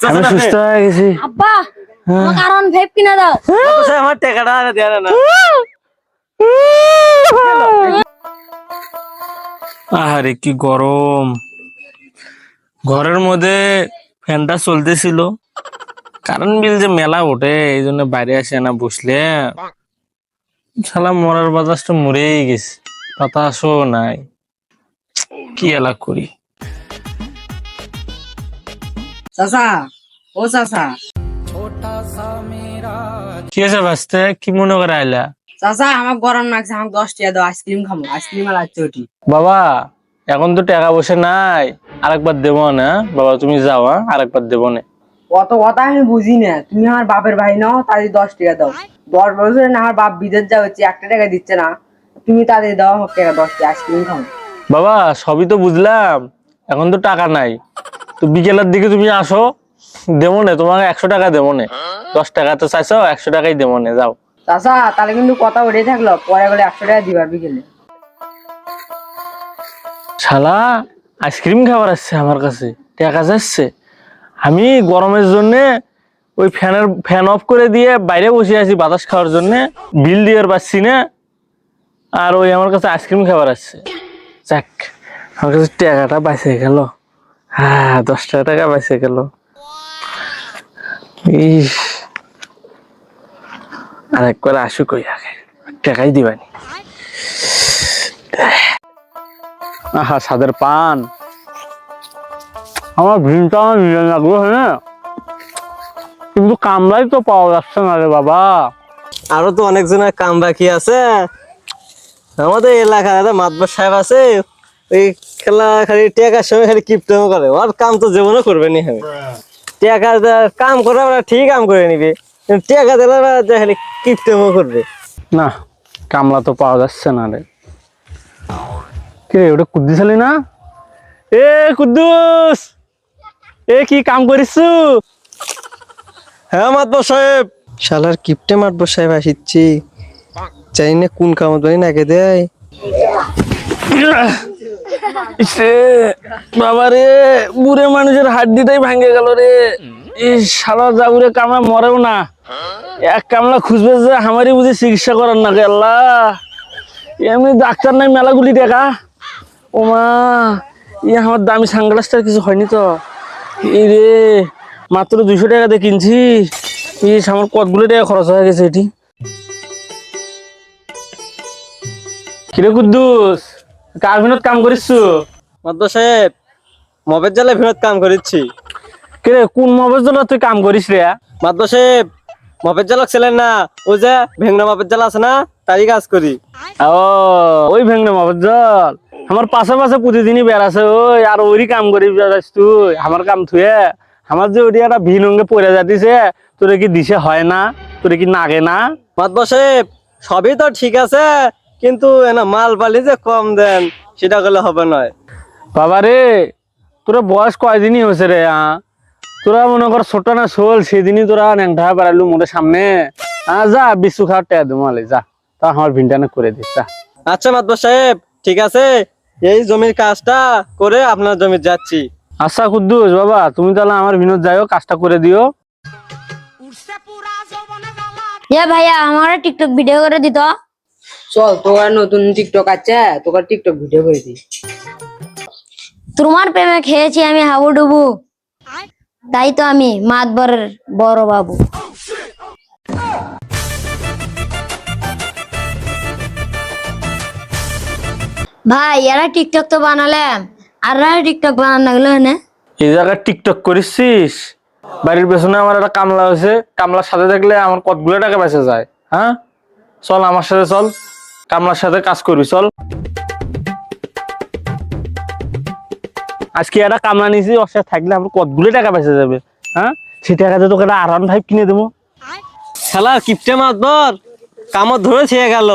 আমি সুস্থ হয়ে গেছি। আব্বা আমাকে আরন ভেপ কিনা দাও। আমার টাকাটা আর দেয়া না। আরে কি গরম, ঘরের মধ্যে ফ্যানটা চলতেছিল, কারেন্ট বিল যে মেলা ওঠে, এই জন্য বাইরে আসে না বসলে শালা মরার বাতাসটা মরেই গেছে, বাতাসও নাই, কি এলা করি। চাচা, ও চাচা, কি আছে বাঁচতে, কি মনে করে আইলা? চাচা আমার গরম লাগছে, আমাকে 10 টাকা দাও, আইসক্রিম খাবো, আইসক্রিম আর আছে ওটি। বাবা এখন তো টাকা বসে নাই, আরেকবার দেবো না বাবা, তুমি যাও, আরেকবার দেবো না। অত কথা আমি বুঝি না, তুমি আমার বাপের ভাই নাও, তাদের 10 টাকা দাও। 10 বছরে না আমার বাপ বিদেশ যা হচ্ছে, 1 টাকা দিচ্ছে না, তুমি তাদের দাও আমাকে টাকা 10 টাকা, আইসক্রিম খাবো। বাবা সবই তো বুঝলাম, এখন তো টাকা নাই, তো বিকেলের দিকে তুমি আসো, দেবো না তোমাকে, 100 টাকা দেবো না, 10 টাকা তো চাইছো, 100 টাকাই দেবো না, যাও। চাচা তাহলে কিন্তু কথা উঠে থাকলো, পরে বলে 100 টাকা দিবার বিকেলে। শালা আইসক্রিম খাবার আসছে আমার কাছে, টাকা যাচ্ছে, আমি গরমের জন্য ওই ফ্যান অফ করে দিয়ে বাইরে বসে আছি বাতাস খাওয়ার জন্য, বিল দিয়ে পাচ্ছি না, আর ওই আমার কাছে আইসক্রিম খাবার আসছে। যাক আমার কাছে টাকাটা বাঁচে গেল, হ্যাঁ 10 টাকা বাঁচে গেল। ইস আর একবার আসুক ওই আগে, টাকাই দিবানি। আহা সাদের পান, আমার ভিড়টা আমার নিজের লাগলো, হ্যাঁ কিন্তু কামলাই তো পাওয়া যাচ্ছে না রে বাবা। আরো তো অনেকজনের কাম বাকি আছে, আমাদের এলাকায় একটা মাতবার সাহেব আছে, ওই খেলা খালি টেকার সময় খালি কিপটেমো করে, ওর কাম তো জীবনও করবে নি। আমি টেকা কাম করে ওরা ঠিক কাম করে নিবে, টেকা দিলে খালি কিপটেমো করবে। না কামলা তো পাওয়া যাচ্ছে না রে। কে ওটা কুদ্দুস না? এ কুদ্দুস, এ কি কাম করিস? হ্যাঁ মাতবার সাহেব, শালার কিপটে মাতবার সাহেব আসিচ্ছি, জানি না কোন কামত বানি নাকে দেয়। বাবা রে, বুড়ে মানুষের হাড্ডিটাই ভাঙে গেল রে। এই শালা জাগুরে কামলা মরেও না, এক কামলা খুঁজবে যে আমারই বুঝি চিকিৎসা করার না গে আল্লাহ। এমনি ডাক্তার নাই মেলাগুলি টাকা, ও মা আমার দামি সানগ্লাসটার কিছু হয়নি তো? এই রে মাত্র 200 টাকা দিয়ে কিনছি, আমার কতগুলো টাকা খরচ হয়ে গেছে এটি। কিরে কুদ্দুস, কার ভিনত কাম করিস? মাতবার সাহেব মবের জ্বালা ভিড়ত কাম করিচ্ছি। কিরে কোন মবের জন্য তুই কাম করিস রে? মাতবার সাহেব মবের জ্বালক ছিলেন না, ওই যে ভেংনা মবের জ্বালা আছে না, তারই কাজ করি। ও ওই ভেঙে মবের জল আমার পাশে পাশে প্রতিদিনই বেড়াছে, ওই আর ওরই কাম করি বেড়াস তুই, আমার কাম থুয়ে আমার যে ওটি একটা ভিন অঙ্গে পড়ে যাতিছে, তোরে কি দিশে হয় না, তোরে কি নাগে না? মাতবার সাহেব সবই তো ঠিক আছে, কিন্তু এনা মাল পালি যে কম দেন, সেটা করলে হবে নয়। বাবা রে তোরা বয়স কয়দিনই হয়েছে রে? তোরা মনে কর ছোট না শোল, সেদিনই তোরা ন্যাংটা বেড়ালু মোদের সামনে। যা বিশ্বু খাওয়ার টেয়া দেমালে যা, তা আমার ভিনটানে করে দিস যা। আচ্ছা মাতবার সাহেব ঠিক আছে, এই জমির কাজটা করে আপনার জমি যাচ্ছি। আচ্ছা কুদ্দুস বাবা, তুমি তাহলে আমার বিনোদ যাইও, কাজটা করে দিও। এ ভাইয়া আমার টিকটক ভিডিও করে দিত। চল তোর নতুন টিকটক আছে, তোর টিকটক ভিডিও করে দি। তোমার প্রেমে খেয়েছি আমি হাবুডুবু, তাই তো আমি মাতবরের বড় বাবু। ভাই এরা টিকটক তো বানালাম, আর টিকটক বানান লাগলো না। এই জায়গায় টিকটক করিস? বাড়ির পেছনে আমার একটা কামলা হয়েছে, কামলার সাথে থাকলে আমার কতগুলো টাকা বেঁচে যায়। হ্যাঁ চল আমার সাথে, চল কামলার সাথে কাজ করবি, চল। আজকে একটা কামলা নিয়েছি, ওর সাথে থাকলে আমার কতগুলো টাকা বেঁচে যাবে। হ্যাঁ সেই টাকাতে তোকে একটা R15 কিনে দেবো। খেলা কিপটে মাতবর কামত ধরে ছেয়ে গেল,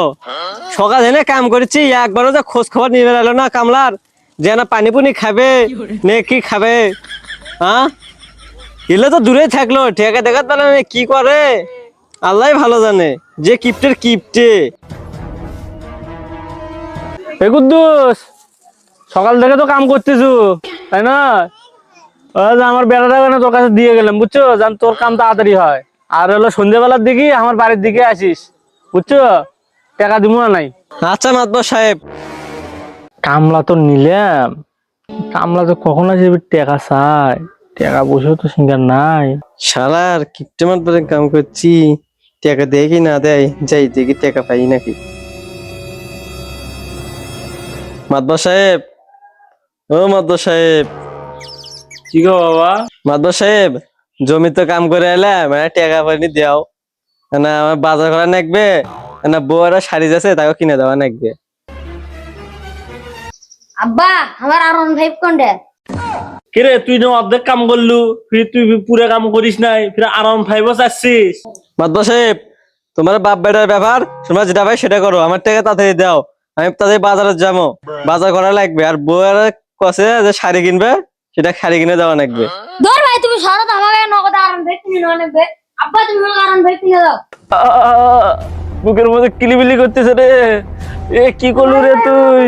সকাল এনে কাম করেছি, একবারও যে খোঁজ খবর নিয়ে বেড়ালো না কামলার, যে না পানি পুনি খাবে নে কি খাবে। হ্যাঁ এলে তো দূরে থাকলো, ঠেকা দেখাত পারলে কি করে আল্লাহ ভালো জানে, যে কিপটের কিপটে। এ কুদ্দুস, সকাল থেকে তো কাম করতেছু তাই না? ওই যে আমার বেড়াটা না তোর কাছে দিয়ে গেলাম বুঝছো, জান তোর কাম তাড়াতাড়ি হয়। আর হলো সন্ধ্যেবেলার দিকে আমার বাড়ির দিকে আসিস বুঝছো, টাকা দিব না নাই। আচ্ছা মাতবর সাহেব। কামলা তো নিলাম, কামলা তো কখন আসবে টাকা চাই, টাকা বসেও তো সিঙ্গার নাই। শালার কিপটে মাতবরে কাম করছি, টাকা দেয় কি না দেয়, যাই দেখি টাকা পাই নাকি। মাতবর সাহেব, ও মাতবর সাহেব। কি গো বাবা? মাতবর সাহেব, জমিতে কাম করে এলাম, টাকা পানি দেও না, আমার বাজার করা নাকবে না, বউরা শাড়ি যাচ্ছে তাকে কিনে দেওয়া নাকবে। আব্বা আমার R15 কোনটা? কিরে তুই না অর্ধেক কাম করলু, ফির তুই পুরো কাম করিস নাই, ফির R15 চাচ্ছিস? মাতবর সাহেব, তোমার বাপ বেটার ব্যাপার, তোমরা যেটা ভাই সেটা করো, আমার টাকা তাড়াতাড়ি দাও, আমি তাড়াতাড়ি বাজারে যাবো, বাজার করা লাগবে। আর বউরা কষে যে শাড়ি কিনবে, সেটা শাড়ি কিনে দেওয়া লাগবে। ধর ভাই তুমি সরো তো, আমাকে নগদ R15 কিনে নেবে। আব্বা তুমি আমাকে R15 কিনে দাও। বুকের মধ্যে কিলিবিলি করতেছে রে, এ কি করলু রে তুই?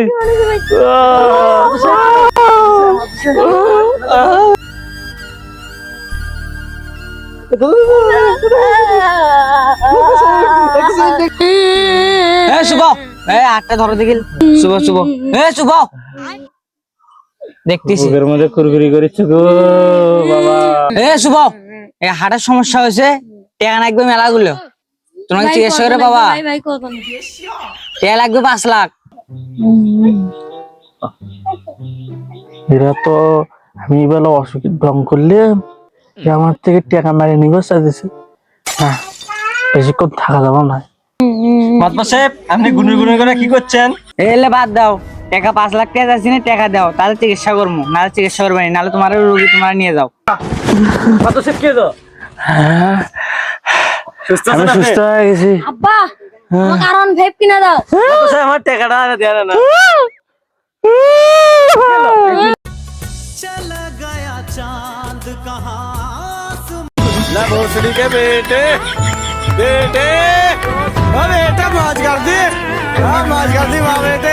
শুভ, হাতটা ধরো দেখি। শুভ শুভ, শুভ দেখতেছি। বুকের মধ্যে কুরকুরি করিস গো বাবা। শুভ, এই হাটের সমস্যা হয়েছে, টাকা লাগবে মেলা গুলো, তোমাকে জিজ্ঞেস করে বাবা। টাকা লাগবে 5 লাখ। এরা তো আমি বেলা অসুখী ঢং করলে আমার থেকে টাকা মারি নিবে চাইতেছে না, বেশিক্ষণ থাকা যাবো না। মাতবর সাহেব, আপনি গুনু গুনু করে কি করছেন? এলে বাদ দাও, টাকা 5 লাখ টাকা যাচ্ছি না, টাকা দাও, তাহলে চিকিৎসা করবো, নাহলে চিকিৎসা করবে না, নাহলে তোমার রোগী তোমার নিয়ে যাও। মাতবর সাহেব কে তো হ্যাঁ, সুস্থ আমি আছেন আপনি? সুস্থ হয়ে গেছি। আব্বা আমাকে R15 কিনে দাও। মাতবর সাহেব, আমার টাকাটা দেয়া না। चला गया चांद कहाँ ना भोसड़ी के बेटे, बेटे, बेटे मौज कर दी, मौज कर दी, बेटे।